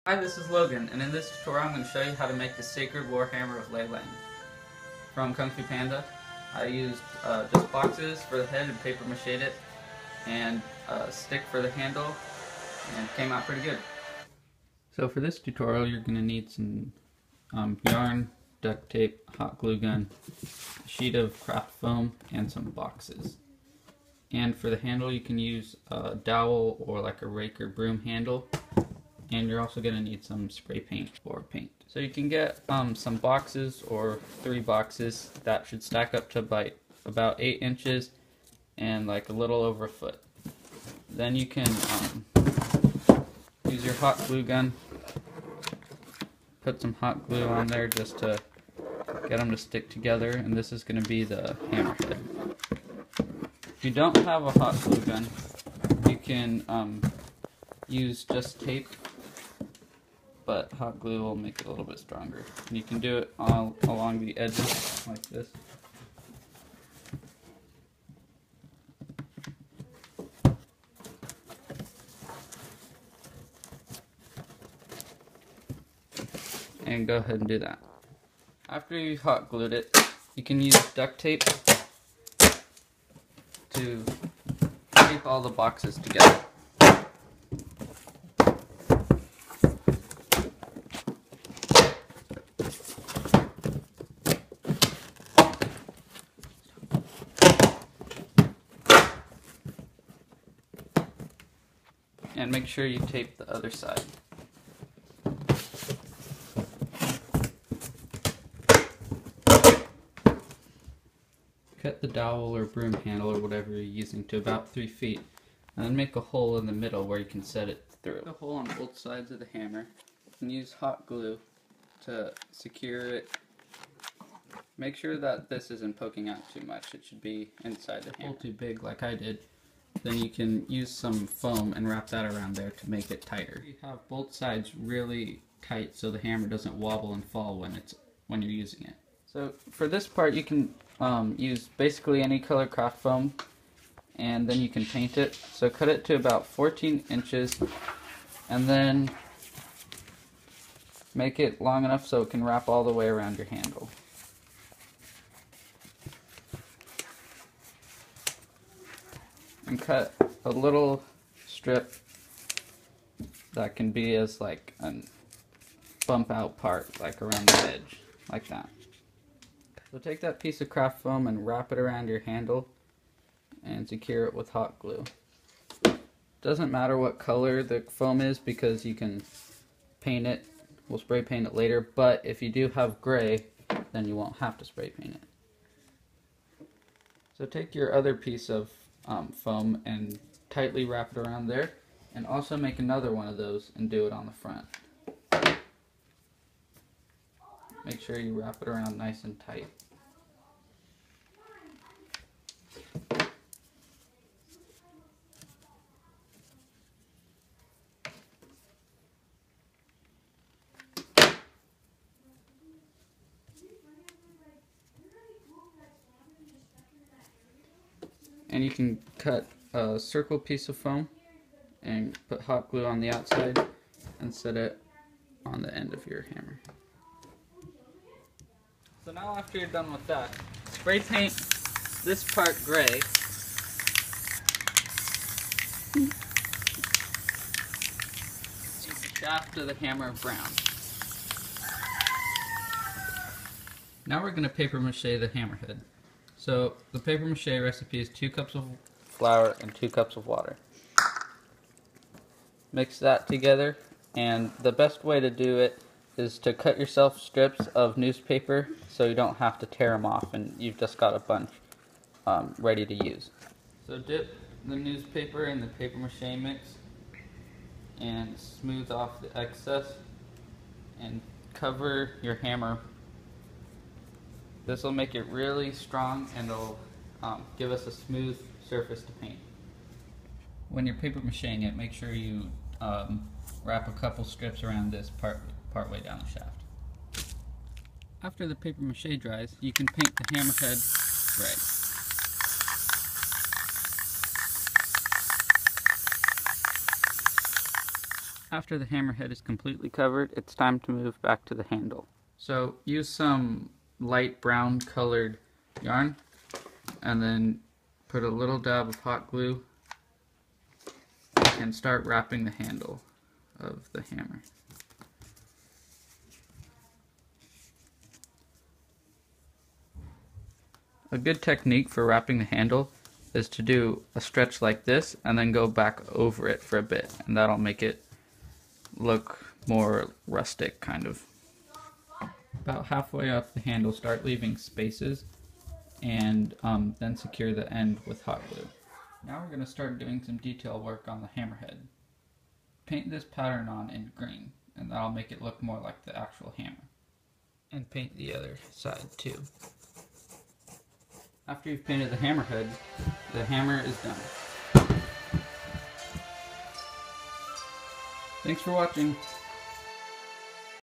Hi, this is Logan, and in this tutorial I'm going to show you how to make the Sacred Warhammer of Ley Lane from Kung-Fu Panda. I used just boxes for the head and paper mache it, and a stick for the handle, and it came out pretty good. So for this tutorial you're going to need some yarn, duct tape, hot glue gun, a sheet of craft foam, and some boxes. And for the handle you can use a dowel or like a rake or broom handle. And you're also going to need some spray paint or paint. So you can get some boxes or 3 boxes that should stack up to about 8 inches and like a little over a foot. Then you can use your hot glue gun, put some hot glue on there just to get them to stick together, and this is going to be the hammerhead. If you don't have a hot glue gun, you can use just tape, but hot glue will make it a little bit stronger. And you can do it all along the edges like this. And go ahead and do that. After you've hot glued it, you can use duct tape to tape all the boxes together. And make sure you tape the other side. Cut the dowel or broom handle or whatever you're using to about 3 feet, and then make a hole in the middle where you can set it through. Make a hole on both sides of the hammer, and use hot glue to secure it. Make sure that this isn't poking out too much. It should be inside the hammer. Hole too big like I did, then you can use some foam and wrap that around there to make it tighter. You have both sides really tight so the hammer doesn't wobble and fall when you're using it. So for this part you can use basically any color craft foam, and then you can paint it. So cut it to about 14 inches and then make it long enough so it can wrap all the way around your handle. And cut a little strip that can be as like a bump out part, like around the edge, like that. So take that piece of craft foam and wrap it around your handle and secure it with hot glue. Doesn't matter what color the foam is because you can paint it. We'll spray paint it later, but if you do have gray, then you won't have to spray paint it. So take your other piece of foam and tightly wrap it around there, and also make another one of those and do it on the front. Make sure you wrap it around nice and tight. And you can cut a circle piece of foam and put hot glue on the outside and set it on the end of your hammer. So now after you're done with that, spray paint this part gray. The shaft of the hammer brown. Now we're going to paper mache the hammerhead. So the paper mache recipe is 2 cups of flour and 2 cups of water. Mix that together, and the best way to do it is to cut yourself strips of newspaper so you don't have to tear them off and you've just got a bunch ready to use. So dip the newspaper in the paper mache mix and smooth off the excess and cover your hammer. This will make it really strong and it'll give us a smooth surface to paint. When you're paper macheing it, make sure you wrap a couple strips around this part way down the shaft. After the paper mache dries, you can paint the hammerhead gray. After the hammerhead is completely covered, it's time to move back to the handle. So use some light brown colored yarn and then put a little dab of hot glue and start wrapping the handle of the hammer. A good technique for wrapping the handle is to do a stretch like this and then go back over it for a bit, and that'll make it look more rustic kind of. About halfway up the handle, start leaving spaces and then secure the end with hot glue. Now we're going to start doing some detail work on the hammerhead. Paint this pattern on in green, and that'll make it look more like the actual hammer. And paint the other side too. After you've painted the hammerhead, the hammer is done. Thanks for watching.